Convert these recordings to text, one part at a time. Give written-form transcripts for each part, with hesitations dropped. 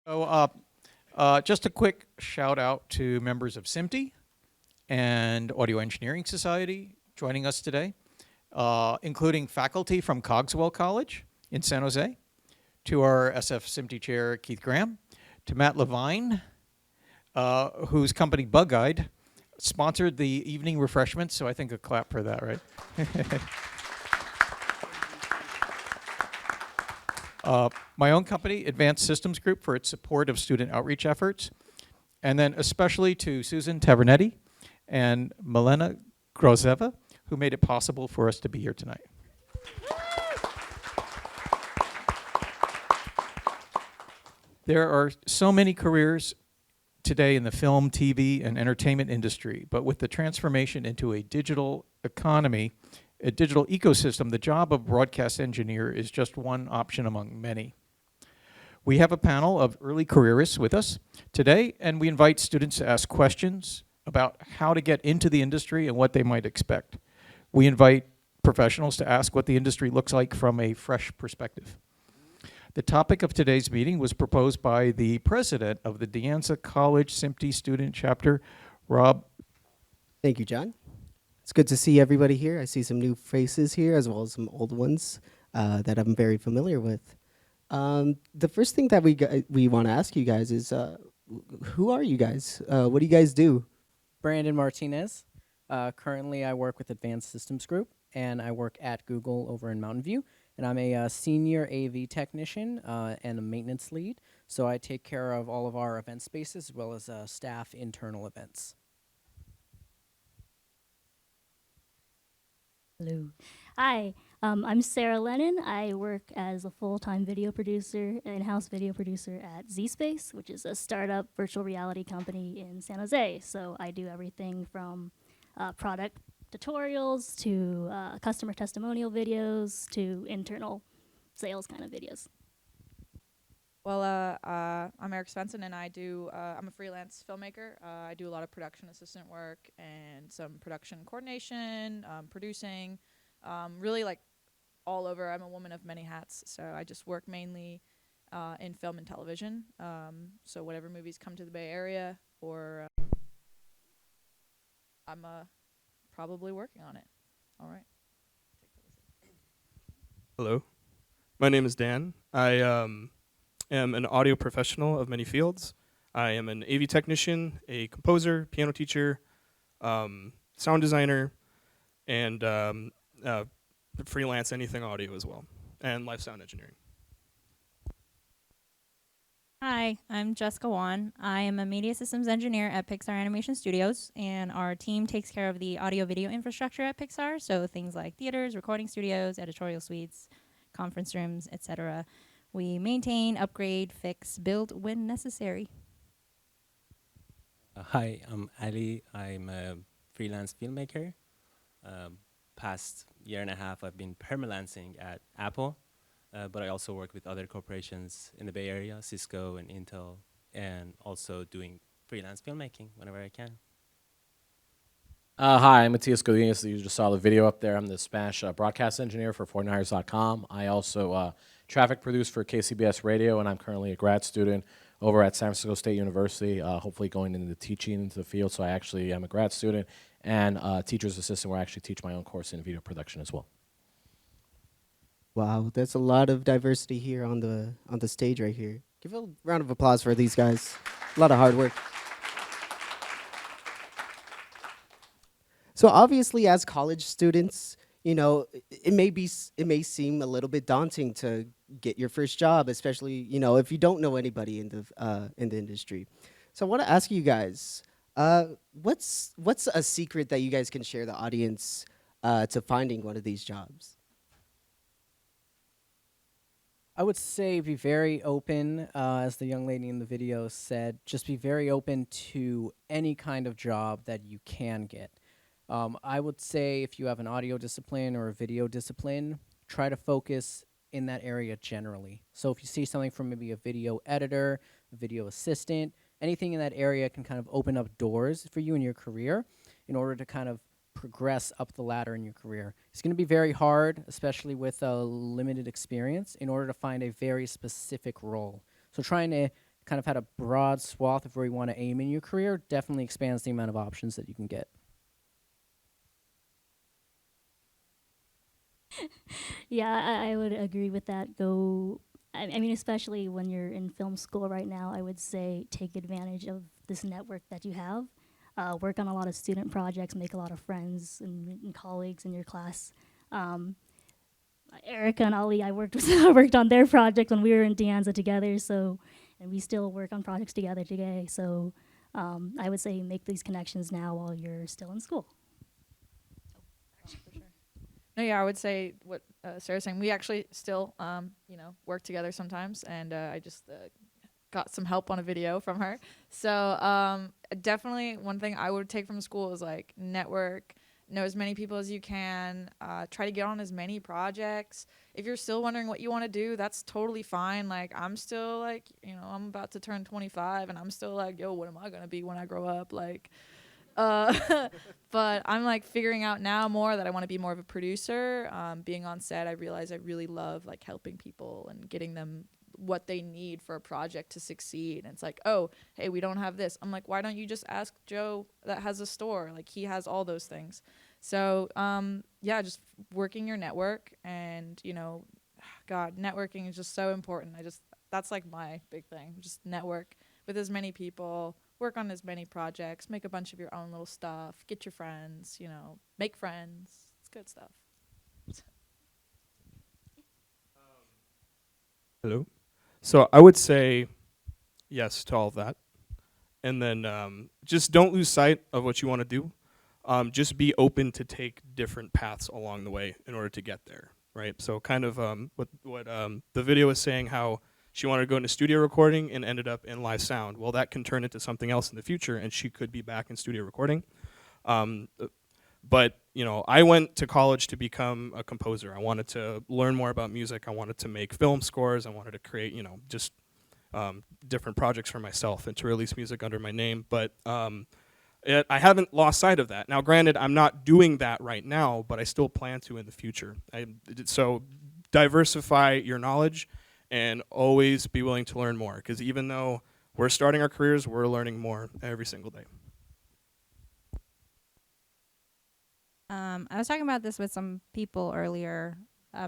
Just a quick shout out to members of SMPTE and Audio Engineering Society joining us today, including faculty from Cogswell College in San Jose, to our SF SMPTE chair, Keith Graham, to Matt Levine, whose company Bug Guide sponsored the evening refreshments, so I think a clap for that, right? My own company, Advanced Systems Group, for its support of student outreach efforts. And then especially to Susan Tavernetti and Milena Grozeva, who made it possible for us to be here tonight. There are so many careers today in the film, TV, and entertainment industry, but with the transformation into a digital economy, a digital ecosystem, the job of broadcast engineer is just one option among many. We have a panel of early careerists with us today, and we invite students to ask questions about how to get into the industry and what they might expect. We invite professionals to ask what the industry looks like from a fresh perspective. The topic of today's meeting was proposed by the president of the Anza College SMPTE Student Chapter, Robb. Thank you, John. It's good to see everybody here. I see some new faces here as well as some old ones that I'm very familiar with. The first thing that we want to ask you guys is, who are you guys? What do you guys do? Brandon Martinez. Currently, I work with Advanced Systems Group, and I work at Google over in Mountain View. And I'm a senior AV technician and a maintenance lead. So I take care of all of our event spaces as well as staff internal events. Hello. Hi, I'm Sara Lennon. I work as a full-time video producer, in-house video producer at zSpace, which is a startup virtual reality company in San Jose. So I do everything from product tutorials to customer testimonial videos to internal sales kind of videos. Well, I'm Svensson, and I'm a freelance filmmaker. I do a lot of production assistant work and some production coordination, producing, really like all over. I'm a woman of many hats, so I just work mainly in film and television. So whatever movies come to the Bay Area, or I'm probably working on it. All right. Hello, my name is Dan. I am an audio professional of many fields. I am an AV technician, a composer, piano teacher, sound designer, and freelance anything audio as well, and live sound engineering. Hi, I'm Jessica Wan. I am a media systems engineer at Pixar Animation Studios, and our team takes care of the audio-video infrastructure at Pixar, so things like theaters, recording studios, editorial suites, conference rooms, etc. We maintain, upgrade, fix, build when necessary. Hi, I'm Ali. I'm a freelance filmmaker. Past year and a half, I've been permalancing at Apple, but I also work with other corporations in the Bay Area, Cisco and Intel, and also doing freelance filmmaking whenever I can. Hi, I'm Matias Godinez. You just saw the video up there. I'm the Spanish broadcast engineer for 49ers.com. I also traffic produce for KCBS Radio, and I'm currently a grad student over at San Francisco State University, hopefully going into the teaching into the field. So I actually am a grad student and teacher's assistant where I actually teach my own course in video production as well. Wow, there's a lot of diversity here on the stage right here. Give a round of applause for these guys. A lot of hard work. So obviously, as college students, you know, it may seem a little bit daunting to get your first job, especially, you know, if you don't know anybody in the industry. So I want to ask you guys, what's a secret that you guys can share the audience to finding one of these jobs? I would say be very open, as the young lady in the video said, just be very open to any kind of job that you can get. I would say if you have an audio discipline or a video discipline, try to focus in that area generally. So if you see something from maybe a video editor, a video assistant, anything in that area can kind of open up doors for you in your career in order to kind of progress up the ladder in your career. It's going to be very hard, especially with a limited experience, in order to find a very specific role. So trying to kind of had a broad swath of where you want to aim in your career, definitely expands the amount of options that you can get. Yeah, I would agree with that. I mean, especially when you're in film school right now, I would say take advantage of this network that you have. Work on a lot of student projects, make a lot of friends and colleagues in your class. Erica and Ali, I worked with, I worked on their project when we were in De Anza together. So, and we still work on projects together today. So, I would say make these connections now while you're still in school. For sure. No, yeah, I would say what Sarah's saying. We actually still, work together sometimes, and I just got some help on a video from her. So definitely one thing I would take from school is like network, know as many people as you can, try to get on as many projects. If you're still wondering what you want to do, that's totally fine. Like I'm still like, I'm about to turn 25 and I'm still like, yo, what am I going to be when I grow up? Like, but I'm like figuring out now more that I want to be more of a producer. Being on set, I realize I really love like helping people and getting them what they need for a project to succeed. And it's like, oh, hey, we don't have this. I'm like, why don't you just ask Joe that has a store? Like he has all those things. So yeah, just working your network and, God, networking is just so important. That's like my big thing. Just network with as many people, work on as many projects, make a bunch of your own little stuff, get your friends, make friends. It's good stuff. Hello. So I would say yes to all of that. And then just don't lose sight of what you want to do. Just be open to take different paths along the way in order to get there, right? So kind of what the video was saying, how she wanted to go into studio recording and ended up in live sound. Well, that can turn into something else in the future, and she could be back in studio recording. But, I went to college to become a composer. I wanted to learn more about music. I wanted to make film scores. I wanted to create, just different projects for myself and to release music under my name. But I haven't lost sight of that. Now, granted, I'm not doing that right now, but I still plan to in the future. So diversify your knowledge and always be willing to learn more, because even though we're starting our careers, we're learning more every single day. I was talking about this with some people earlier.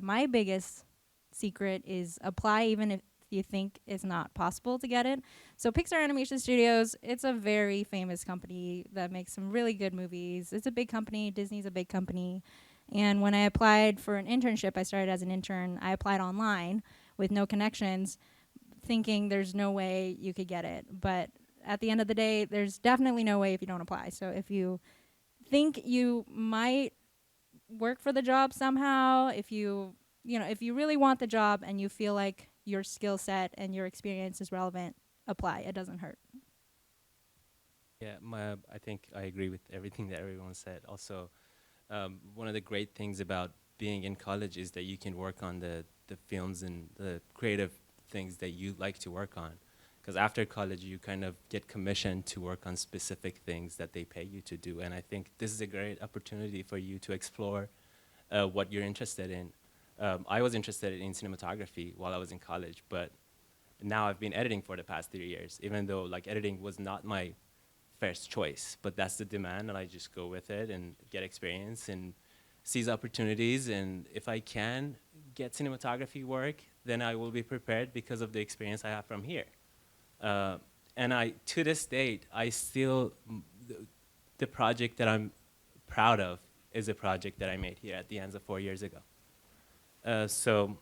My biggest secret is apply even if you think it's not possible to get it. So Pixar Animation Studios, it's a very famous company that makes some really good movies. It's a big company. Disney's a big company. And when I applied for an internship, I started as an intern. I applied online with no connections, thinking there's no way you could get it. But at the end of the day, there's definitely no way if you don't apply. So if you think you might work for the job somehow, if you really want the job and you feel like your skill set and your experience is relevant, apply. It doesn't hurt. Yeah, I think I agree with everything that everyone said. Also, one of the great things about being in college is that you can work on the films and the creative things that you like to work on. Because after college, you kind of get commissioned to work on specific things that they pay you to do. And I think this is a great opportunity for you to explore what you're interested in. I was interested in cinematography while I was in college, but now I've been editing for the past 3 years, even though like editing was not my first choice, but that's the demand, and I just go with it and get experience and seize opportunities. And if I can get cinematography work, then I will be prepared because of the experience I have from here. And to this date, the project that I'm proud of is a project that I made here at the Anza 4 years ago. So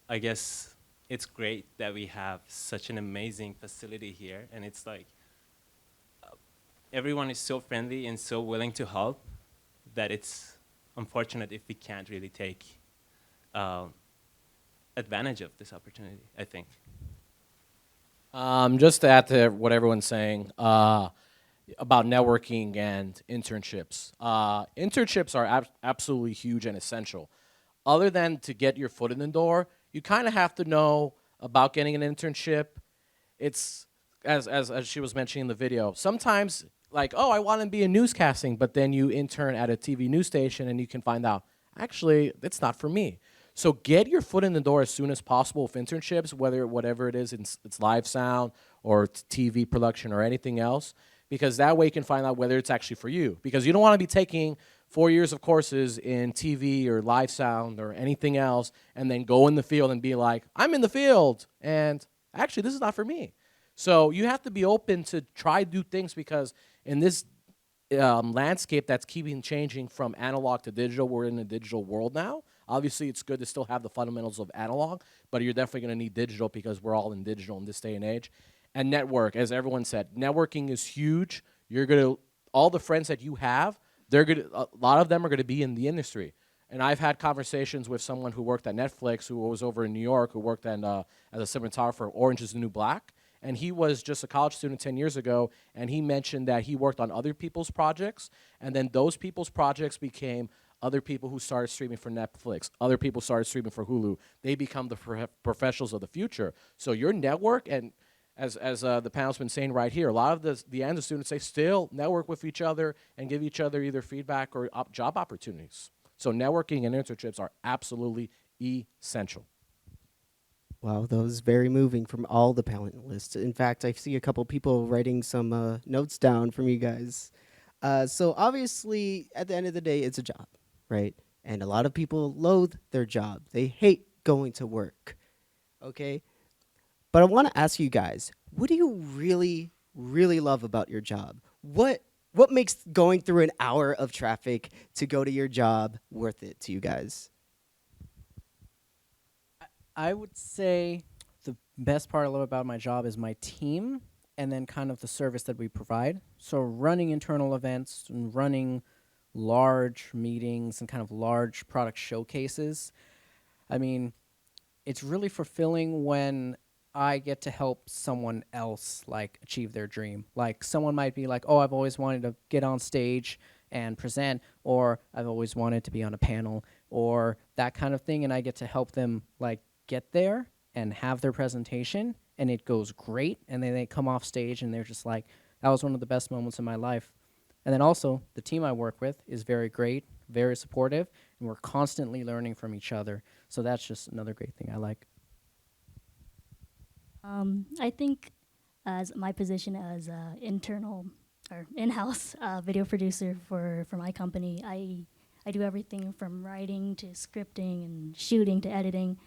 I guess it's great that we have such an amazing facility here, and it's like everyone is so friendly and so willing to help that it's unfortunate if we can't really take advantage of this opportunity, I think. Just to add to what everyone's saying about networking and internships. Internships are absolutely huge and essential. Other than to get your foot in the door, you kind of have to know about getting an internship. It's, as she was mentioning in the video, sometimes like, oh, I want to be in newscasting, but then you intern at a TV news station and you can find out, actually, it's not for me. So get your foot in the door as soon as possible with internships, whatever it is, it's live sound or TV production or anything else, because that way you can find out whether it's actually for you. Because you don't want to be taking 4 years of courses in TV or live sound or anything else and then go in the field and be like, I'm in the field, and actually this is not for me. So you have to be open to try new things, because in this landscape that's keeping changing from analog to digital, we're in a digital world now. Obviously, it's good to still have the fundamentals of analog, but you're definitely going to need digital because we're all in digital in this day and age. And network, as everyone said, networking is huge. You're going to, all the friends that you have, they're going to, a lot of them are going to be in the industry. And I've had conversations with someone who worked at Netflix, who was over in New York, who worked as a cinematographer, Orange is the New Black. And he was just a college student 10 years ago, and he mentioned that he worked on other people's projects, and then those people's projects became other people who started streaming for Netflix. Other people started streaming for Hulu. They become the professionals of the future. So your network, and as the panel's been saying right here, a lot of the Anza students, they still network with each other and give each other either feedback or job opportunities. So networking and internships are absolutely essential. Wow, that was very moving from all the panelists. In fact, I see a couple people writing some notes down from you guys. So obviously, at the end of the day, it's a job, right? And a lot of people loathe their job. They hate going to work, okay? But I want to ask you guys, what do you really, really love about your job? What makes going through an hour of traffic to go to your job worth it to you guys? I would say the best part I love about my job is my team, and then kind of the service that we provide. So running internal events and running large meetings and kind of large product showcases. I mean, it's really fulfilling when I get to help someone else like achieve their dream. Like someone might be like, oh, I've always wanted to get on stage and present, or I've always wanted to be on a panel, or that kind of thing, and I get to help them like get there and have their presentation, and it goes great, and then they come off stage and they're just like, that was one of the best moments in my life. And then also, the team I work with is very great, very supportive, and we're constantly learning from each other. So that's just another great thing I like. I think as my position as internal or in-house video producer for my company, I do everything from writing to scripting and shooting to editing.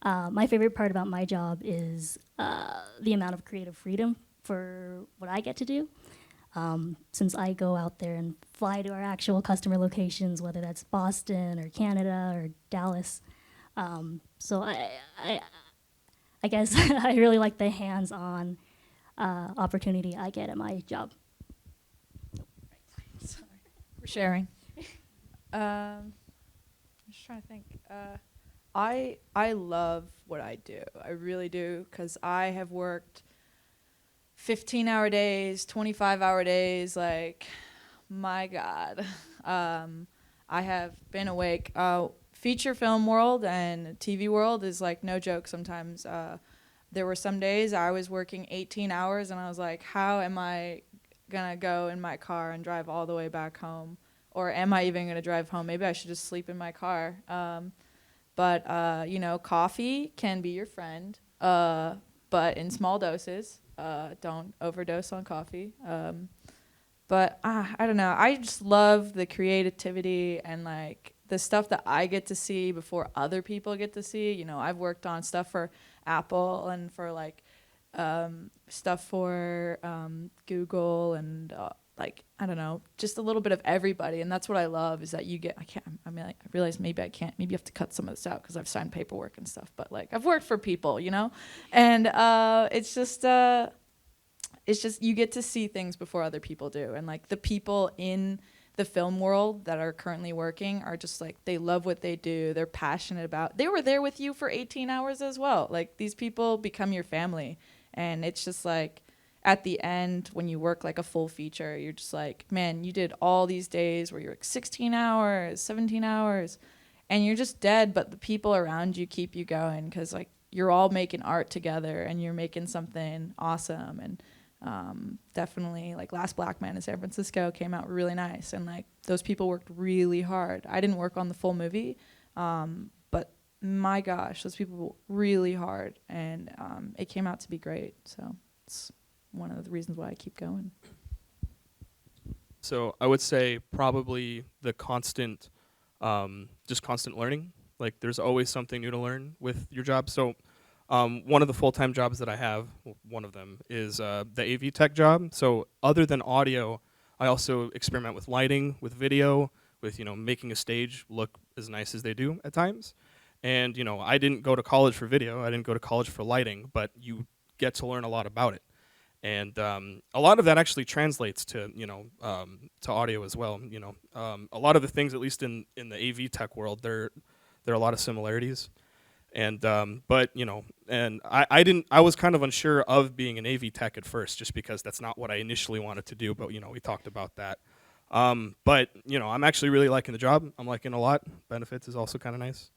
My favorite part about my job is the amount of creative freedom for what I get to do. Since I go out there and fly to our actual customer locations, whether that's Boston or Canada or Dallas. So I guess I really like the hands-on opportunity I get at my job. Sorry for sharing. I'm just trying to think. I love what I do. I really do, because I have worked 15-hour days, 25-hour days. Like, my God. I have been awake. Feature film world and TV world is like no joke sometimes. There were some days I was working 18 hours and I was like, how am I going to go in my car and drive all the way back home? Or am I even going to drive home? Maybe I should just sleep in my car. But you know, coffee can be your friend, but in small doses. Don't overdose on coffee. But I don't know. I just love the creativity and like the stuff that I get to see before other people get to see. You know, I've worked on stuff for Apple and for like stuff for Google and like, I don't know, just a little bit of everybody. And that's what I love is that you get, I realize maybe I can't, maybe you have to cut some of this out because I've signed paperwork and stuff, but like I've worked for people, you know, and it's just you get to see things before other people do. And like the people in the film world that are currently working are just like, they love what they do. They're passionate about, they were there with you for 18 hours as well. Like these people become your family. And it's just like, at the end, when you work like a full feature, you're just like, man, you did all these days where you're like 16 hours, 17 hours, and you're just dead, but the people around you keep you going because like you're all making art together and you're making something awesome. And definitely like Last Black Man in San Francisco came out really nice, and like those people worked really hard. I didn't work on the full movie, but my gosh, those people worked really hard, and it came out to be great. So that's one of the reasons why I keep going. So I would say probably the constant, just constant learning. Like there's always something new to learn with your job. So one of the full-time jobs that I have, well, one of them is the AV tech job. So other than audio, I also experiment with lighting, with video, with making a stage look as nice as they do at times. And I didn't go to college for video. I didn't go to college for lighting, but you get to learn a lot about it. And a lot of that actually translates to to audio as well. A lot of the things, at least in the AV tech world, there are a lot of similarities. And but and I was kind of unsure of being an AV tech at first, just because that's not what I initially wanted to do. But we talked about that. But I'm actually really liking the job. I'm liking it a lot. Benefits is also kind of nice.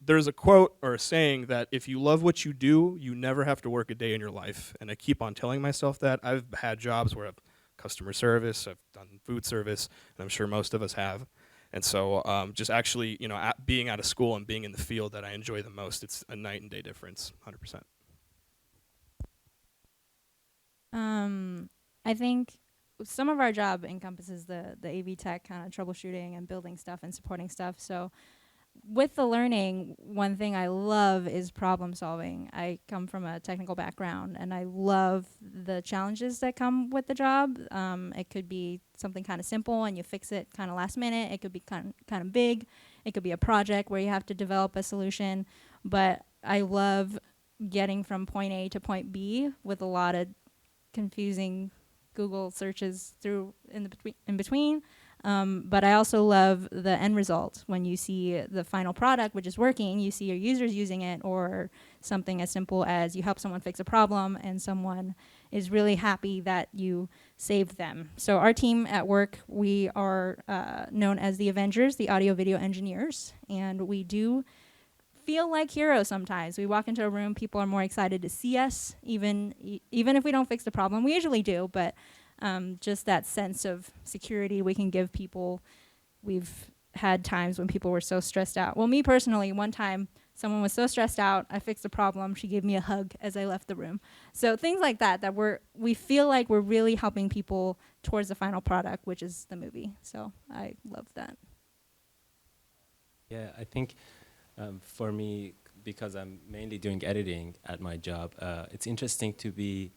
There's a quote or a saying that if you love what you do, you never have to work a day in your life. And I keep on telling myself that. I've had jobs where I've customer service, I've done food service, and I'm sure most of us have. And so just actually, being out of school and being in the field that I enjoy the most, it's a night and day difference, 100%. I think some of our job encompasses the AV tech kind of troubleshooting and building stuff and supporting stuff. So with the learning, one thing I love is problem solving. I come from a technical background, and I love the challenges that come with the job. It could be something kind of simple and you fix it kind of last minute. It could be kind of big. It could be a project where you have to develop a solution. But I love getting from point A to point B with a lot of confusing Google searches through in between. But I also love the end result. When you see the final product, which is working, you see your users using it, or something as simple as you help someone fix a problem and someone is really happy that you saved them. So our team at work, we are known as the Avengers, the audio video engineers, and we do feel like heroes sometimes. We walk into a room, people are more excited to see us, even if we don't fix the problem. We usually do, but just that sense of security we can give people. We've had times when people were so stressed out. Well, me personally, one time someone was so stressed out, I fixed a problem, she gave me a hug as I left the room. So things like that we feel like we're really helping people towards the final product, which is the movie. So I love that. Yeah, I think for me, because I'm mainly doing editing at my job, it's interesting to be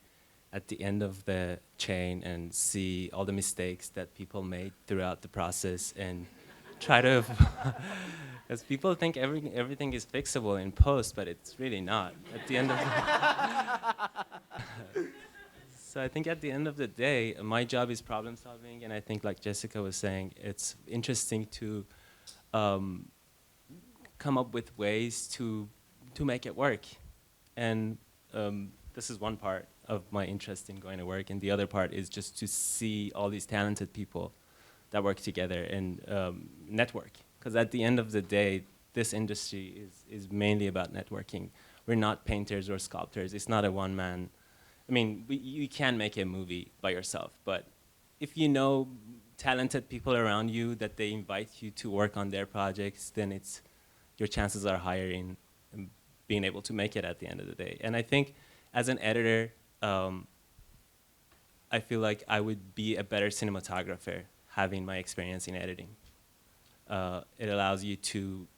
at the end of the chain and see all the mistakes that people made throughout the process and try to, because people think everything is fixable in post, but it's really not. At the end of so I think at the end of the day, my job is problem solving, and I think like Jessica was saying, it's interesting to come up with ways to make it work. And this is one part of my interest in going to work, and the other part is just to see all these talented people that work together and network. Because at the end of the day, this industry is mainly about networking. We're not painters or sculptors. It's not a one-man. I mean, you can make a movie by yourself, but if you know talented people around you that they invite you to work on their projects, then your chances are higher in being able to make it at the end of the day. And I think as an editor, I feel like I would be a better cinematographer having my experience in editing. It allows you to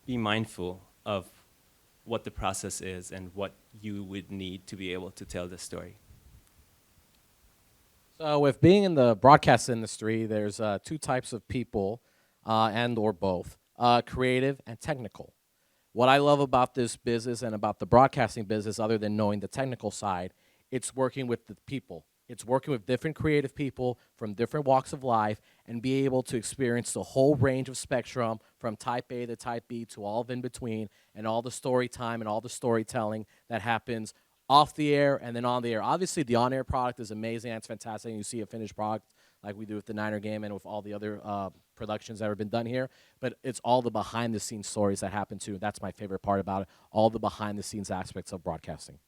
be mindful of what the process is and what you would need to be able to tell the story. So with being in the broadcast industry, there's two types of people, and or both, creative and technical. What I love about this business and about the broadcasting business, other than knowing the technical side, it's working with the people. It's working with different creative people from different walks of life and be able to experience the whole range of spectrum from type A to type B to all of in between, and all the story time and all the storytelling that happens off the air and then on the air. Obviously, the on-air product is amazing. It's fantastic. You see a finished product like we do with the Niner game and with all the other productions that have been done here. But it's all the behind-the-scenes stories that happen too. That's my favorite part about it, all the behind-the-scenes aspects of broadcasting.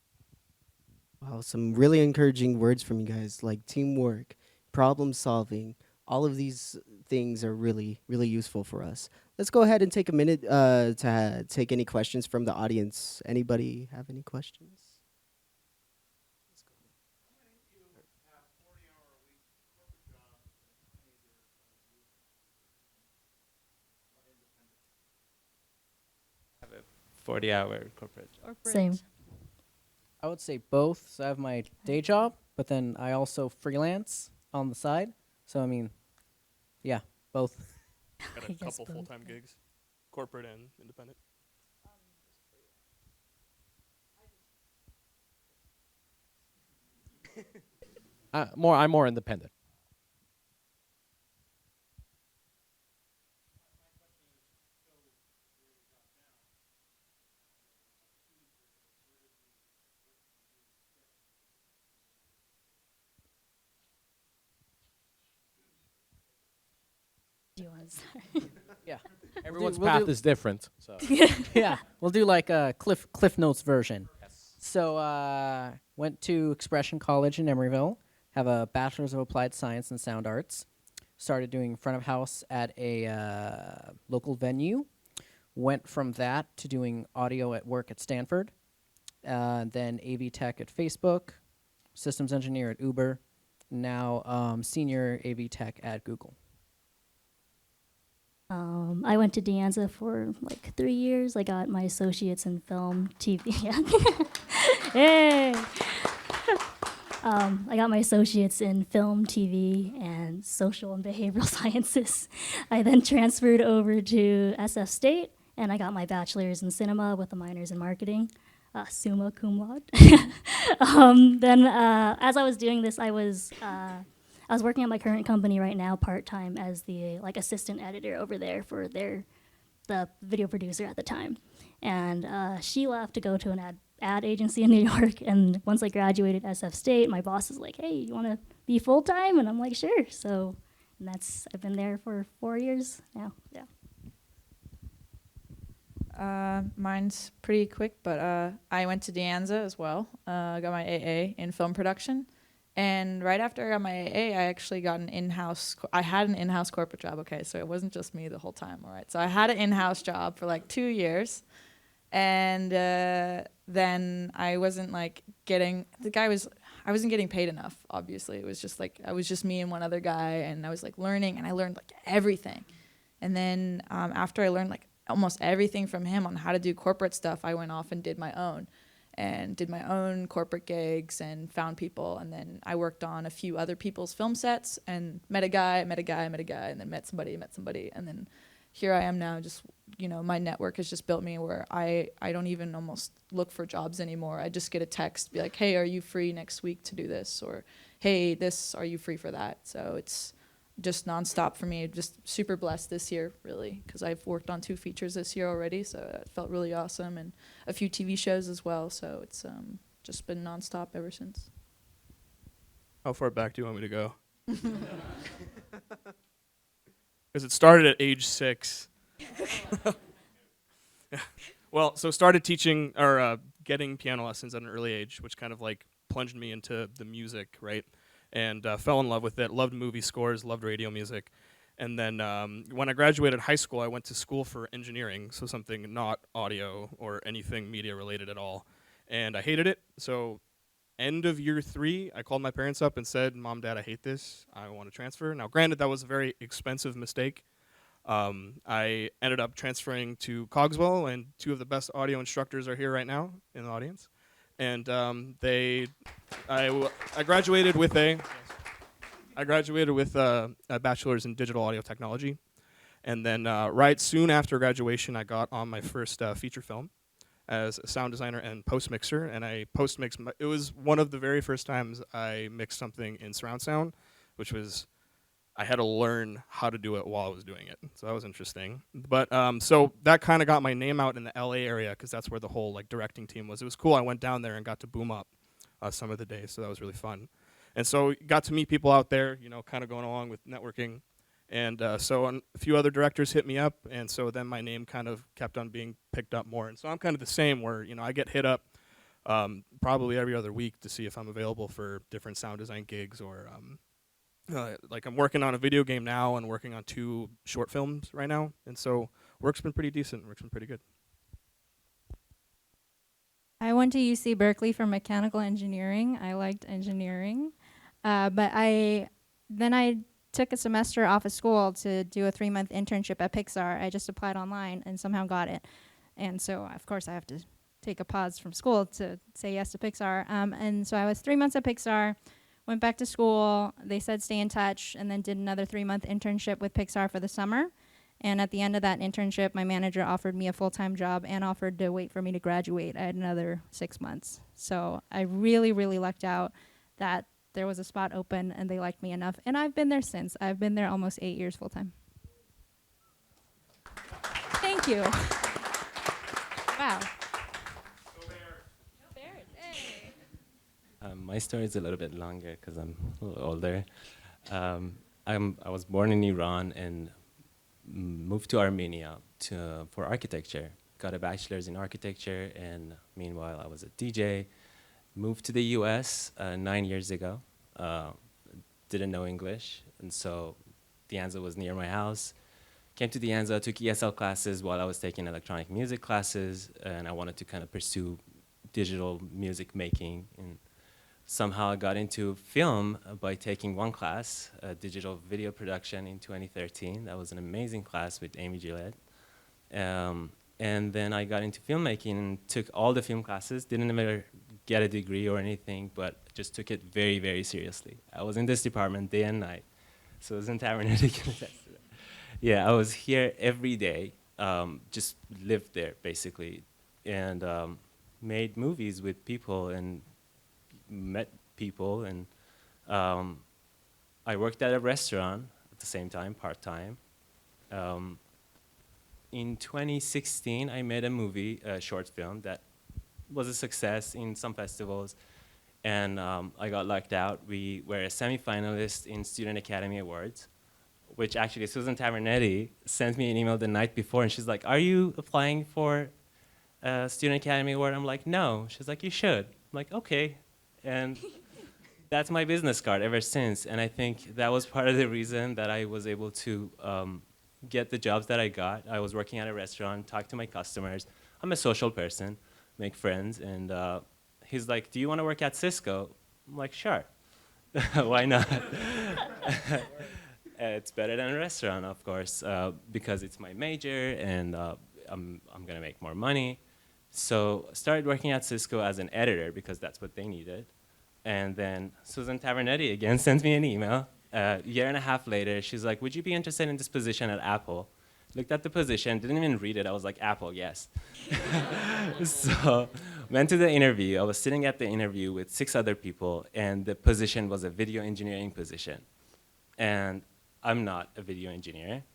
Wow, some really encouraging words from you guys, like teamwork, problem solving. All of these things are really, really useful for us. let's go ahead and take a minute to take any questions from the audience. Anybody have any questions? Have a 40-hour corporate job. Same. I would say both. So I have my day job, but then I also freelance on the side. So I mean, yeah, both. Got I a guess couple both, full-time yeah. gigs, corporate and independent. I'm more independent. Do you want to start? Yeah. Everyone's we'll path do- is different. So Yeah, we'll do like a Cliff Notes version. So went to Expression College in Emeryville, have a Bachelor's of Applied Science and Sound Arts. Started doing front of house at a local venue. Went from that to doing audio at work at Stanford. Then AV tech at Facebook, systems engineer at Uber, now senior AV tech at Google. I went to Anza for like 3 years. I got my associates in film, TV. Yeah. Hey. I got my associates in film, TV, and social and behavioral sciences. I then transferred over to SF State, and I got my bachelor's in cinema with a minor's in marketing, summa cum laude. Then, as I was doing this, I was working at my current company right now part-time as the assistant editor over there for the video producer at the time. And she left to go to an ad agency in New York. And once I graduated SF State, my boss is like, hey, you want to be full-time? And I'm like, sure. So I've been there for 4 years now. Yeah. Mine's pretty quick, but I went to De Anza as well. I got my AA in film production. And right after I got my AA, I actually got I had an in-house corporate job. Okay, so it wasn't just me the whole time, all right? So I had an in-house job for like 2 years. And then I wasn't I wasn't getting paid enough, obviously. It was just I was just me and one other guy, and I was learning, and I learned everything. And then after I learned almost everything from him on how to do corporate stuff, I went off and did my own corporate gigs and found people. And then I worked on a few other people's film sets and met a guy, and then met somebody. And then here I am now, just, my network has just built me where I don't even almost look for jobs anymore. I just get a text, be like, hey, are you free next week to do this? Or, hey, are you free for that? So it's just nonstop for me. Just super blessed this year, really, because I've worked on 2 features this year already, so it felt really awesome, and a few TV shows as well. So it's just been nonstop ever since. How far back do you want me to go? Because it started at age 6. Well, so started teaching or getting piano lessons at an early age, which kind of plunged me into the music, right? And fell in love with it, loved movie scores, loved radio music. And then when I graduated high school, I went to school for engineering, so something not audio or anything media related at all. And I hated it, so end of year 3, I called my parents up and said, Mom, Dad, I hate this, I want to transfer. Now, granted, that was a very expensive mistake. I ended up transferring to Cogswell, and 2 of the best audio instructors are here right now in the audience. And I graduated with a bachelor's in digital audio technology, and then right soon after graduation, I got on my first feature film as a sound designer and post mixer. And I post mixed. It was one of the very first times I mixed something in surround sound, which was I had to learn how to do it while I was doing it. So that was interesting. But so that kind of got my name out in the LA area because that's where the whole directing team was. It was cool. I went down there and got to boom up some of the days, so that was really fun. And so got to meet people out there, kind of going along with networking. And so a few other directors hit me up, and so then my name kind of kept on being picked up more. And so I'm kind of the same where, I get hit up probably every other week to see if I'm available for different sound design gigs or like I'm working on a video game now and working on 2 short films right now, and so work's been pretty decent. Work's been pretty good. I went to UC Berkeley for mechanical engineering. I liked engineering, but then I took a semester off of school to do a 3-month internship at Pixar. I just applied online and somehow got it, and so of course I have to take a pause from school to say yes to Pixar. And so I was 3 months at Pixar, went back to school. They said stay in touch, and then did another 3-month internship with Pixar for the summer. And at the end of that internship, my manager offered me a full-time job and offered to wait for me to graduate. I had another 6 months. So I really, really lucked out that there was a spot open and they liked me enough. And I've been there since. I've been there almost 8 years full-time. Thank you. Wow. My story is a little bit longer because I'm a little older. I was born in Iran and moved to Armenia for architecture. Got a bachelor's in architecture, and meanwhile I was a DJ. Moved to the US 9 years ago. Didn't know English, and so the Anza was near my house. Came to the Anza, took ESL classes while I was taking electronic music classes, and I wanted to kind of pursue digital music making. And somehow I got into film by taking one class, digital video production in 2013. That was an amazing class with Amy Gillette. And then I got into filmmaking and took all the film classes, didn't ever get a degree or anything, but just took it very, very seriously. I was in this department day and night. So Susan Tavernetti can attest to that. Yeah, I was here every day, just lived there basically, and made movies with people and met people, and I worked at a restaurant at the same time, part-time. In 2016, I made a movie, a short film that was a success in some festivals, and I got lucked out. We were a semi-finalist in Student Academy Awards, which actually Susan Tavernetti sent me an email the night before, and she's like, "Are you applying for a Student Academy Award?" I'm like, "No." She's like, "You should." I'm like, "Okay." And that's my business card ever since. And I think that was part of the reason that I was able to get the jobs that I got. I was working at a restaurant, talk to my customers. I'm a social person, make friends. And he's like, "Do you want to work at Cisco?" I'm like, "Sure." Why not? It's better than a restaurant, of course, because it's my major and I'm going to make more money. So I started working at Cisco as an editor because that's what they needed. And then Susan Tavernetti again sent me an email. A year and a half later, she's like, "Would you be interested in this position at Apple?" Looked at the position, didn't even read it. I was like, "Apple, yes." So went to the interview. I was sitting at the interview with 6 other people, and the position was a video engineering position. And I'm not a video engineer.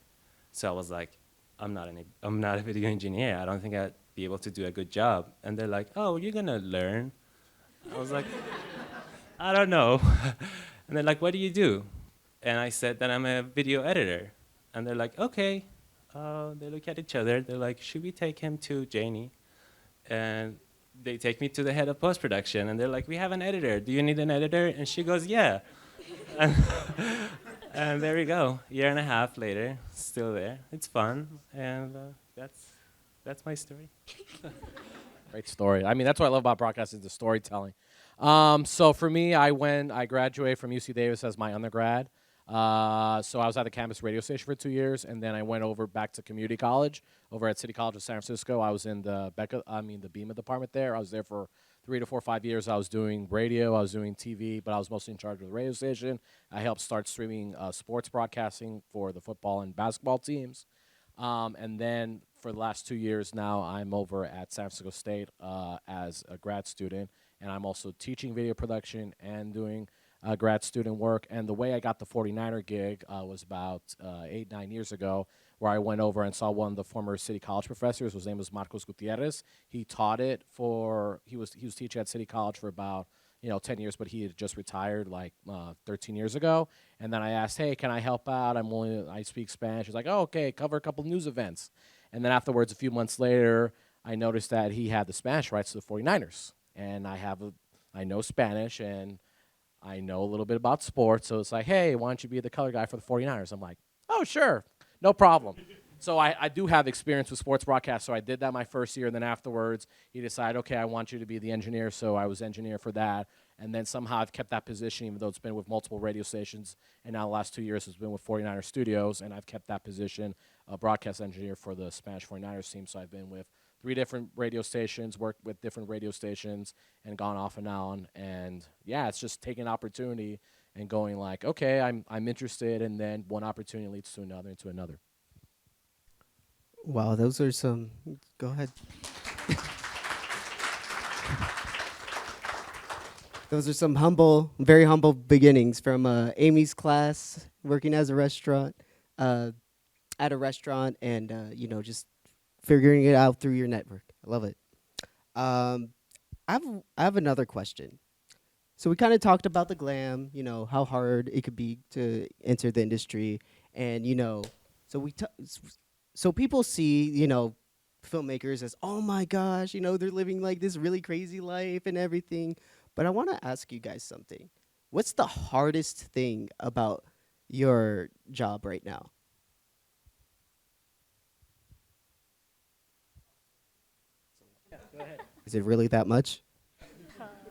So I was like, I'm not a video engineer. I don't think I'd be able to do a good job. And they're like, "Oh, you're going to learn." I was like, "I don't know." And they're like, "What do you do?" And I said that I'm a video editor. And they're like, "Okay." They look at each other. They're like, "Should we take him to Janie?" And they take me to the head of post-production. And they're like, "We have an editor. Do you need an editor?" And she goes, "Yeah." And there we go. Year and a half later, still there. It's fun. And that's my story. Great story. I mean, that's what I love about broadcasting, the storytelling. So for me, I graduated from UC Davis as my undergrad. So I was at the campus radio station for 2 years, and then I went over back to community college over at City College of San Francisco. I was in the BEMA department there. I was there for 3 to 4 or 5 years. I was doing radio, I was doing TV, but I was mostly in charge of the radio station. I helped start streaming sports broadcasting for the football and basketball teams. And then for the last 2 years now, I'm over at San Francisco State as a grad student, and I'm also teaching video production and doing grad student work. And the way I got the 49er gig was about 8, 9 years ago, where I went over and saw one of the former City College professors. His name was Marcos Gutierrez. He taught it he was teaching at City College for about 10 years, but he had just retired like 13 years ago. And then I asked, "Hey, can I help out? I speak Spanish." He's like, "Oh, okay, cover a couple news events." And then afterwards, a few months later, I noticed that he had the Spanish rights to the 49ers. And I know Spanish, and I know a little bit about sports, so it's like, hey, why don't you be the color guy for the 49ers? I'm like, oh, sure, no problem. So I do have experience with sports broadcast, so I did that my first year, and then afterwards, he decided, okay, I want you to be the engineer, so I was engineer for that, and then somehow I've kept that position, even though it's been with multiple radio stations, and now the last 2 years it's been with 49er Studios, and I've kept that position, broadcast engineer for the Spanish 49ers team, so I've been with 3 different radio stations, worked with different radio stations, and gone off and on, and yeah, it's just taking an opportunity and going like, okay, I'm interested, and then one opportunity leads to another and to another. Wow, those are some. Go ahead. Those are some very humble beginnings from Amy's class, working as a restaurant, at a restaurant, and just figuring it out through your network. I love it. I have another question. So we kind of talked about the glam, how hard it could be to enter the industry, and so people see, filmmakers as, oh my gosh, they're living like this really crazy life and everything. But I want to ask you guys something. What's the hardest thing about your job right now? Is it really that much?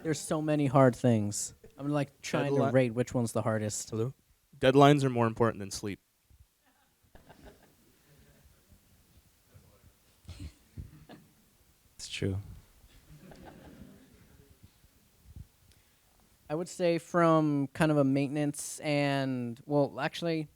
There's so many hard things. I'm like trying to rate which one's the hardest. Hello? Deadlines are more important than sleep. It's true. I would say from kind of a maintenance and, well, actually,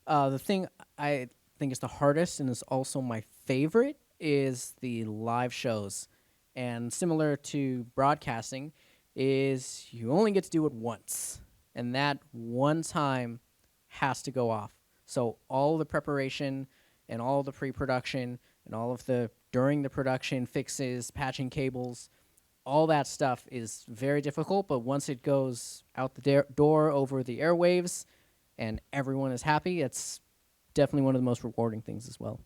the thing I think is the hardest and is also my favorite is the live shows. And similar to broadcasting is you only get to do it once. And that one time has to go off. So all the preparation and all the pre-production and all of the during the production fixes, patching cables, all that stuff is very difficult, but once it goes out the door over the airwaves and everyone is happy, it's definitely one of the most rewarding things as well.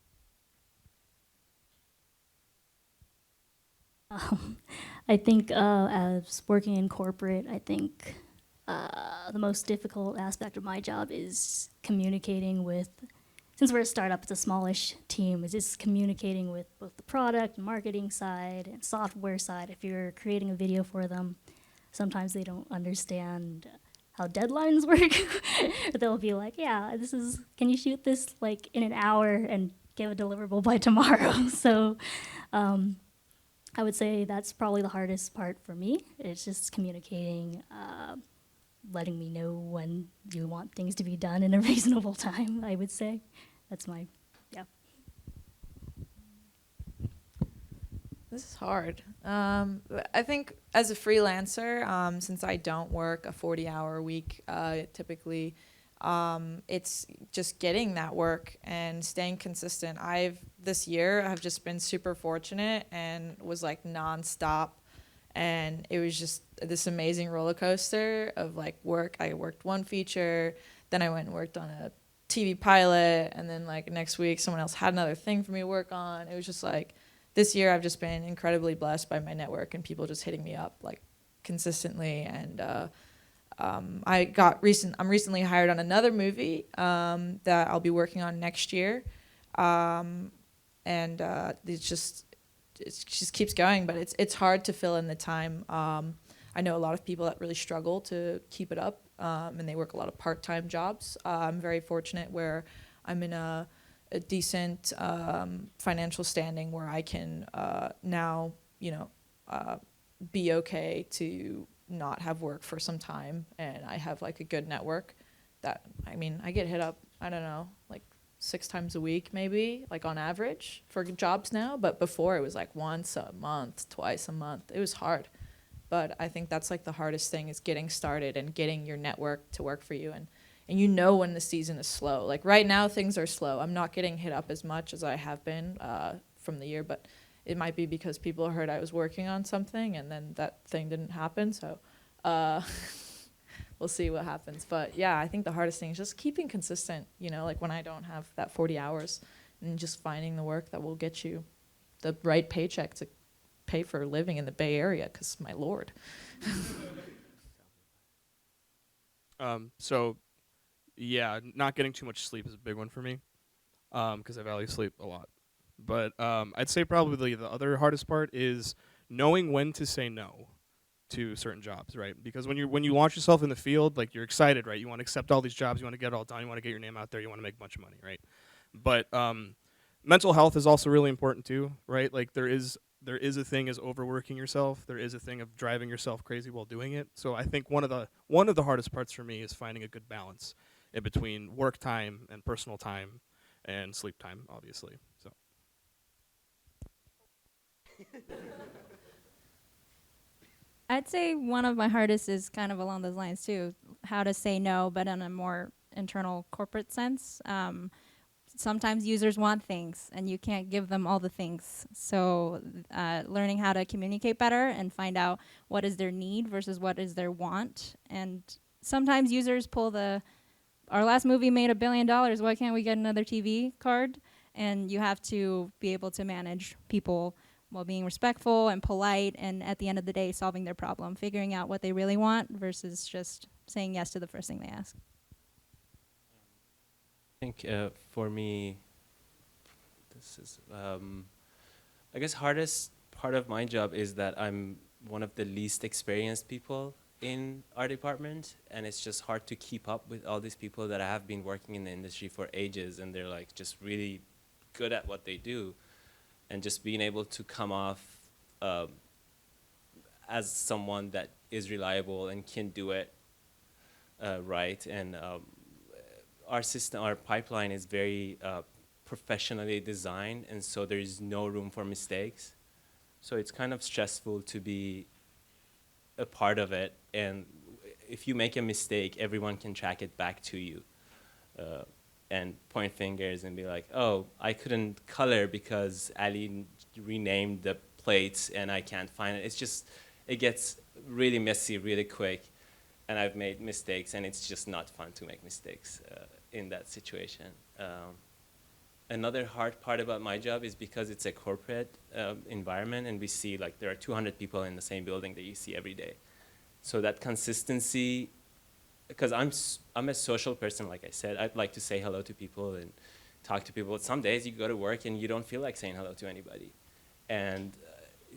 I think as working in corporate, I think the most difficult aspect of my job is communicating with, since we're a startup, it's a smallish team, is just communicating with both the product and marketing side and software side. If you're creating a video for them, sometimes they don't understand how deadlines work. They'll be like, yeah, can you shoot this like in an hour and give a deliverable by tomorrow? So I would say that's probably the hardest part for me. It's just communicating, letting me know when you want things to be done in a reasonable time, I would say. That's yeah. This is hard. I think as a freelancer, since I don't work a 40-hour week typically, it's just getting that work and staying consistent. This year I've just been super fortunate and was like nonstop, and it was just this amazing roller coaster of like work. I worked one feature, then I went and worked on a TV pilot, and then like next week someone else had another thing for me to work on. It was just like this year I've just been incredibly blessed by my network and people just hitting me up like consistently, and I'm recently hired on another movie that I'll be working on next year, and it just keeps going. But it's hard to fill in the time. I know a lot of people that really struggle to keep it up, and they work a lot of part-time jobs. I'm very fortunate where I'm in a decent financial standing where I can now be okay to not have work for some time, and I have like a good network that, I mean, I get hit up, I don't know, like 6 times a week maybe, like on average for jobs now, but before it was like once a month, twice a month. It was hard, but I think that's like the hardest thing is getting started and getting your network to work for you, and when the season is slow. Like right now things are slow. I'm not getting hit up as much as I have been from the year, but it might be because people heard I was working on something and then that thing didn't happen. So we'll see what happens. But yeah, I think the hardest thing is just keeping consistent, like when I don't have that 40 hours and just finding the work that will get you the right paycheck to pay for living in the Bay Area, because my Lord. So, yeah, not getting too much sleep is a big one for me, because I value sleep a lot. But I'd say probably the other hardest part is knowing when to say no to certain jobs, right? Because when you launch yourself in the field, like you're excited, right? You want to accept all these jobs, you want to get it all done, you want to get your name out there, you want to make a bunch of money, right? But mental health is also really important too, right? Like there is a thing as overworking yourself. There is a thing of driving yourself crazy while doing it. So I think one of the hardest parts for me is finding a good balance in between work time and personal time and sleep time, obviously. So I'd say one of my hardest is kind of along those lines too, how to say no, but in a more internal corporate sense. Sometimes users want things and you can't give them all the things. So learning how to communicate better and find out what is their need versus what is their want. And sometimes users pull our last movie made $1 billion, why can't we get another TV card? And you have to be able to manage people while being respectful and polite, and at the end of the day, solving their problem, figuring out what they really want versus just saying yes to the first thing they ask. I think for me, this is, I guess, hardest part of my job is that I'm one of the least experienced people in our department, and it's just hard to keep up with all these people that have been working in the industry for ages, and they're like just really good at what they do, and just being able to come off as someone that is reliable and can do it right. And our pipeline is very professionally designed, and so there is no room for mistakes. So it's kind of stressful to be a part of it, and if you make a mistake, everyone can track it back to you and point fingers and be like, oh, I couldn't color because Ali renamed the plates and I can't find it. It gets really messy really quick, and I've made mistakes, and it's just not fun to make mistakes in that situation. Another hard part about my job is because it's a corporate environment, and we see like there are 200 people in the same building that you see every day. So that consistency, because I'm a social person, like I said, I'd like to say hello to people and talk to people. Some days you go to work and you don't feel like saying hello to anybody, and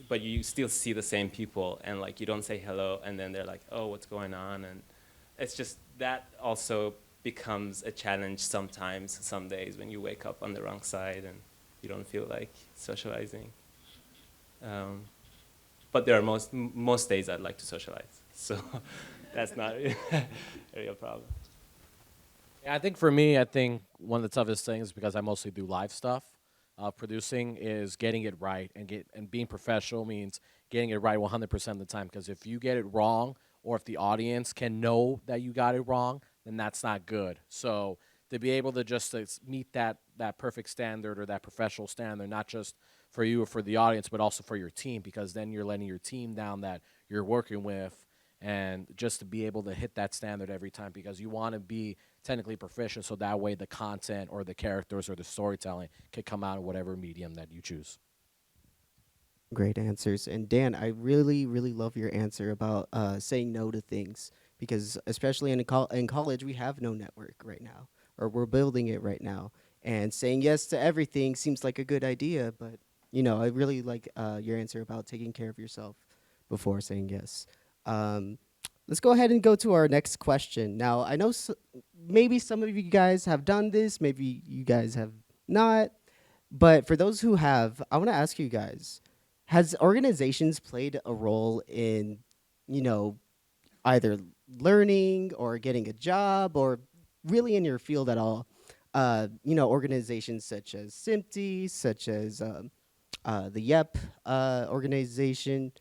but you still see the same people, and like you don't say hello, and then they're like, oh, what's going on? And it's just that also becomes a challenge sometimes, some days when you wake up on the wrong side and you don't feel like socializing. But there are most days I'd like to socialize, so that's not a real problem. Yeah, I think for me, I think one of the toughest things, because I mostly do live stuff, producing, is getting it right, and being professional means getting it right 100% of the time. Because if you get it wrong, or if the audience can know that you got it wrong, then that's not good. So to be able to just meet that perfect standard, or that professional standard, not just for you or for the audience, but also for your team, because then you're letting your team down that you're working with, and just to be able to hit that standard every time, because you want to be technically proficient, so that way the content or the characters or the storytelling can come out in whatever medium that you choose. Great answers. And Dan, I really, really love your answer about saying no to things, because especially in college, we have no network right now, or we're building it right now. And saying yes to everything seems like a good idea, but I really like your answer about taking care of yourself before saying yes. Let's go ahead and go to our next question. Now, I know maybe some of you guys have done this, maybe you guys have not, but for those who have, I want to ask you guys, has organizations played a role in, either learning or getting a job, or really in your field at all? Organizations such as SMPTE, such as the YEP organization.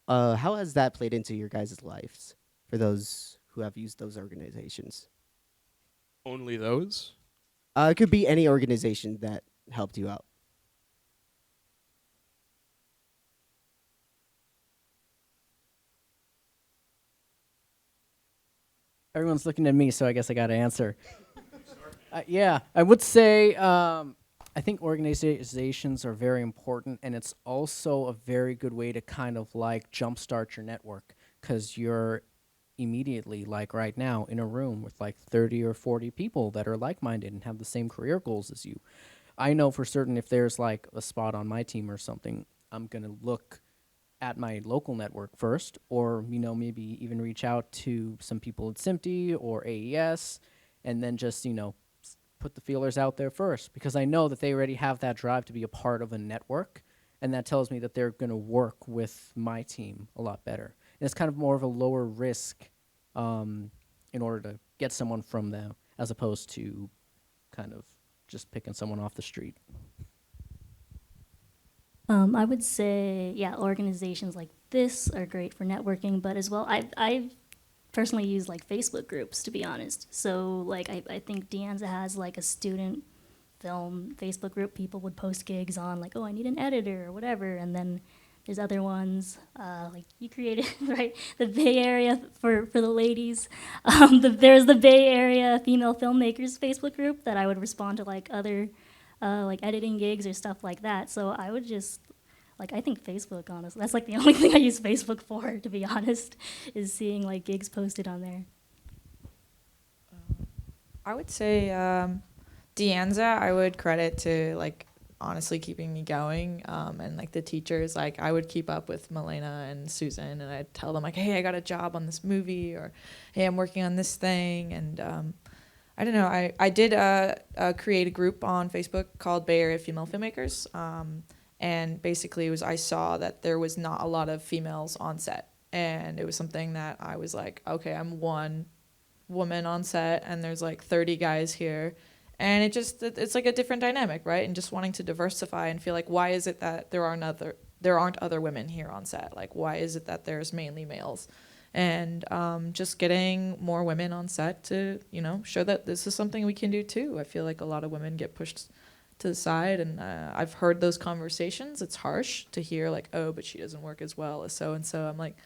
How has that played into your guys' lives for those who have used those organizations? only those. It could be any organization that helped you out. Everyone's looking at me, so I guess I got to answer. Yeah, I would say I think organizations are very important, and it's also a very good way to kind of like jumpstart your network, because you're immediately, like right now, in a room with like 30 or 40 people that are like-minded and have the same career goals as you. I know for certain if there's like a spot on my team or something, I'm going to look at my local network first, or, you know, maybe even reach out to some people at SMPTE or AES, and then just, you know, put the feelers out there first, because I know that they already have that drive to be a part of a network, and that tells me that they're going to work with my team a lot better. And it's kind of more of a lower risk in order to get someone from them, as opposed to kind of just picking someone off the street. I would say, yeah, organizations like this are great for networking, but as well, I've personally used like Facebook groups, to be honest. So like I think De Anza has like a student film Facebook group. People would post gigs on like, oh, I need an editor or whatever, and then there's other ones like you created, right? The Bay Area for the ladies. There's the Bay Area female filmmakers Facebook group that I would respond to like other like editing gigs or stuff like that. So I would just like, I think Facebook, honestly, that's like the only thing I use Facebook for, to be honest, is seeing like gigs posted on there. I would say De Anza, I would credit to like honestly keeping me going, and like the teachers, like I would keep up with Milena and Susan, and I'd tell them like, hey, I got a job on this movie, or hey, I'm working on this thing, and I don't know, I did create a group on Facebook called Bay Area Female Filmmakers, and basically it was, I saw that there was not a lot of females on set, and it was something that I was like, okay, I'm one woman on set and there's like 30 guys here, and it's like a different dynamic, right? And just wanting to diversify and feel like, why is it that there aren't other women here on set? Like, why is it that there's mainly males? And just getting more women on set to, you know, show that this is something we can do too. I feel like a lot of women get pushed to the side, and I've heard those conversations. It's harsh to hear like, oh, but she doesn't work as well as so and so. I'm like,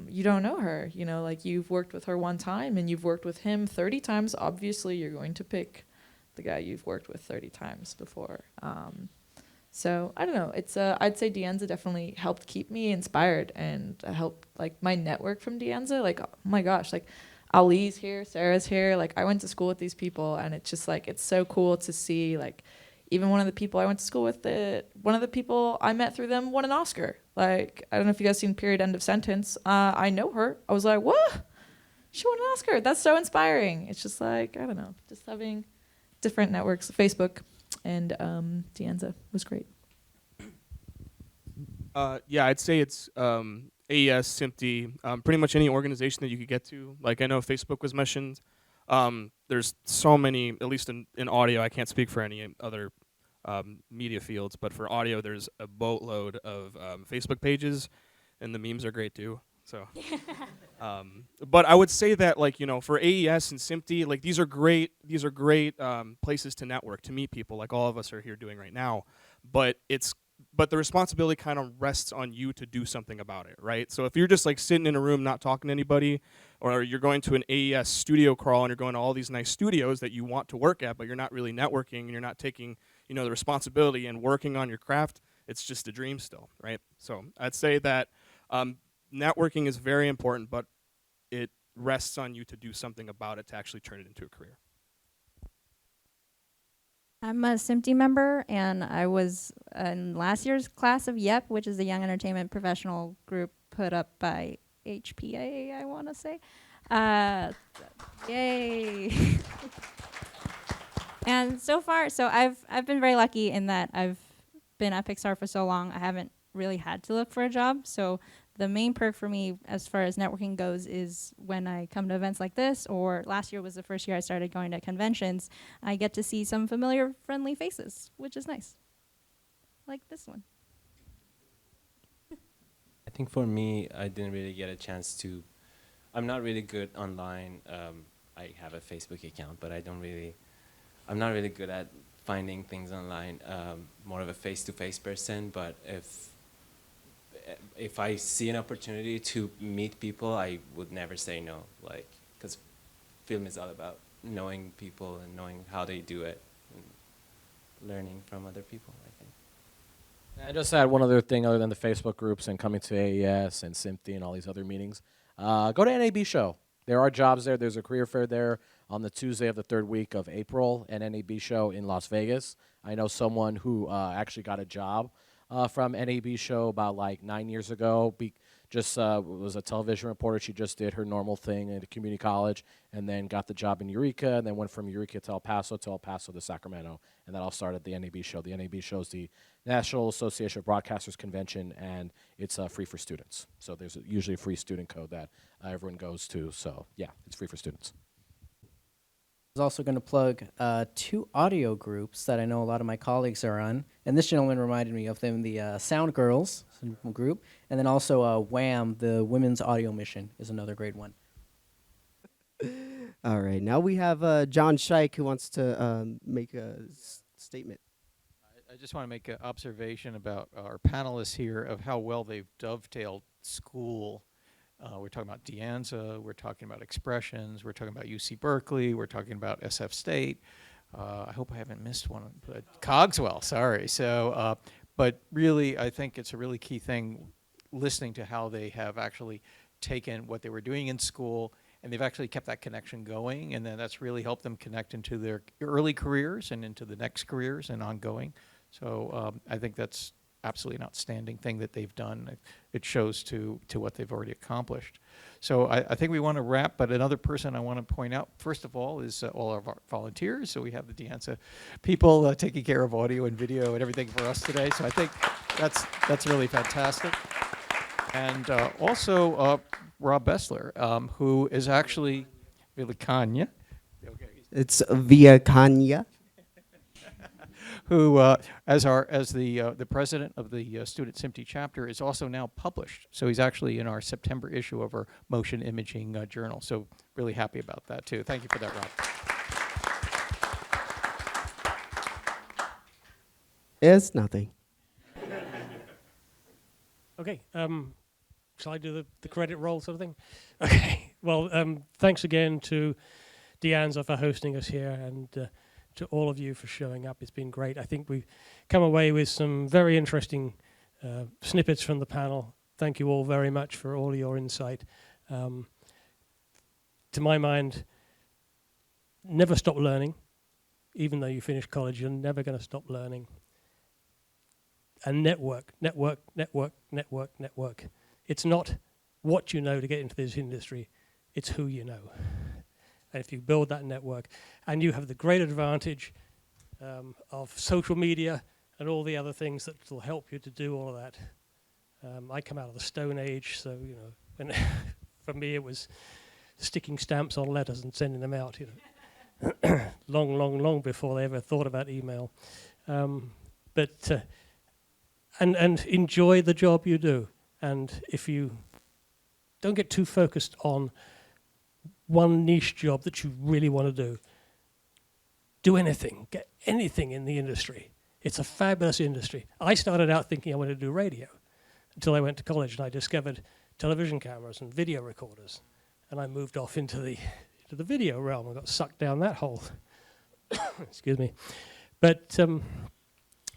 you don't know her, you know, like you've worked with her one time and you've worked with him 30 times. Obviously, you're going to pick the guy you've worked with 30 times before. So I don't know. It's I'd say De Anza definitely helped keep me inspired and helped like my network from De Anza. Like, oh my gosh, like Ali's here, Sarah's here. Like I went to school with these people, and it's just like, it's so cool to see like even one of the people I went to school with, one of the people I met through them won an Oscar. Like, I don't know if you guys seen Period End of Sentence. I know her. I was like, what? She won an Oscar. That's so inspiring. It's just like, I don't know, just having different networks, Facebook, and De Anza was great. Yeah, I'd say it's AES, SMPTE, pretty much any organization that you could get to. Like I know Facebook was mentioned. There's so many, at least in audio, I can't speak for any other media fields, but for audio, there's a boatload of Facebook pages, and the memes are great too. So, but I would say that, like, you know, for AES and SMPTE, like these are great places to network, to meet people, like all of us are here doing right now. But the responsibility kind of rests on you to do something about it, right? So if you're just like sitting in a room not talking to anybody, or you're going to an AES studio crawl and you're going to all these nice studios that you want to work at, but you're not really networking and you're not taking, you know, the responsibility and working on your craft, it's just a dream still, right? So I'd say that networking is very important, but it rests on you to do something about it to actually turn it into a career. I'm a SMPTE member, and I was in last year's class of YEP, which is the Young Entertainment Professional Group put up by HPA, I want to say. Yay. And so far, so I've been very lucky in that I've been at Pixar for so long, I haven't really had to look for a job. So the main perk for me as far as networking goes is when I come to events like this, or last year was the first year I started going to conventions, I get to see some familiar, friendly faces, which is nice. Like this one. I think for me, I didn't really get a chance to. I'm not really good online. I have a Facebook account, but I'm not really good at finding things online. More of a face-to-face person, but if I see an opportunity to meet people, I would never say no, like, because film is all about knowing people and knowing how they do it and learning from other people, I think. I just add one other thing other than the Facebook groups and coming to AES and SMPTE and all these other meetings. go to NAB Show. There are jobs there. There's a career fair there on the Tuesday of the third week of April at NAB Show in Las Vegas. I know someone who actually got a job from NAB Show about like 9 years ago. Was a television reporter. She just did her normal thing at a community college and then got the job in Eureka and then went from Eureka to El Paso to Sacramento. And that all started at the NAB Show. The NAB Show is the National Association of Broadcasters Convention, and it's free for students. So there's usually a free student code that everyone goes to. So, yeah, it's free for students. I was also going to plug 2 audio groups that I know a lot of my colleagues are on. And this gentleman reminded me of them, the Sound Girls group. And then also WHAM, the Women's Audio Mission, is another great one. All right, now we have John Shike who wants to make a statement. I just want to make an observation about our panelists here of how well they've dovetailed school. We're talking about De Anza, we're talking about Expressions, we're talking about UC Berkeley, we're talking about SF State. I hope I haven't missed one, but Cogswell, sorry. So, but really, I think it's a really key thing listening to how they have actually taken what they were doing in school and they've actually kept that connection going, and then that's really helped them connect into their early careers and into the next careers and ongoing. So I think that's absolutely an outstanding thing that they've done. It shows to what they've already accomplished. So I think we want to wrap, but another person I want to point out, first of all, is all of our volunteers. So we have the De Anza people taking care of audio and video and everything for us today. So I think that's really fantastic. And also Robb Bessler, who is actually Villicana. Okay. It's Villicana. Who, as the president of the Student SMPTE chapter, is also now published. So he's actually in our September issue of our Motion Imaging Journal. So really happy about that too. Thank you for that, Robb. It's nothing. Okay. Shall I do the credit roll sort of thing? Okay. Well, thanks again to De Anza for hosting us here, and to all of you for showing up. It's been great. I think we've come away with some very interesting snippets from the panel. Thank you all very much for all your insight. To my mind, never stop learning. Even though you finish college, you're never going to stop learning. And network. It's not what you know to get into this industry, it's who you know. And if you build that network, and you have the great advantage of social media and all the other things that will help you to do all of that. I come out of the Stone Age, so when for me it was sticking stamps on letters and sending them out. Long before they ever thought about email. But enjoy the job you do, and if you don't get too focused on one niche job that you really want to do anything, get anything in the industry. It's a fabulous industry. I started out thinking I wanted to do radio until I went to college and I discovered television cameras and video recorders, and I moved off into the video realm and got sucked down that hole. Excuse me. But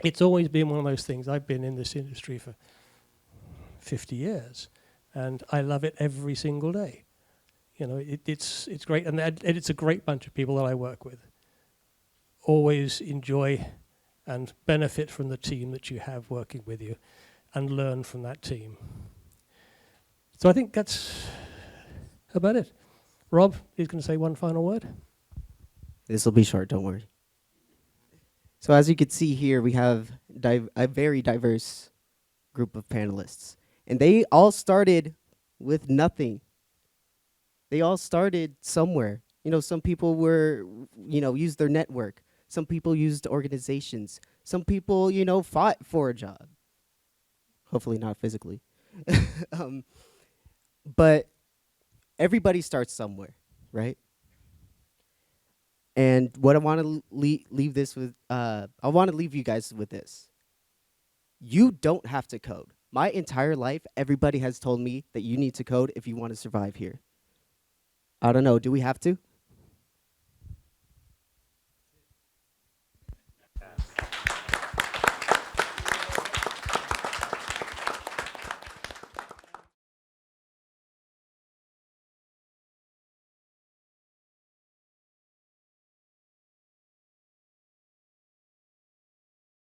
it's always been one of those things. I've been in this industry for 50 years, and I love it every single day. It's great, and it's a great bunch of people that I work with. Always enjoy and benefit from the team that you have working with you, and learn from that team. So I think that's about it. Robb is going to say one final word. This will be short, don't worry. So as you can see here, we have a very diverse group of panelists. And they all started with nothing. They all started somewhere. Some people used their network. Some people used organizations. Some people, fought for a job. Hopefully not physically. But everybody starts somewhere, right? And what I want to leave this with, I want to leave you guys with this. You don't have to code. My entire life, everybody has told me that you need to code if you want to survive here. I don't know, do we have to?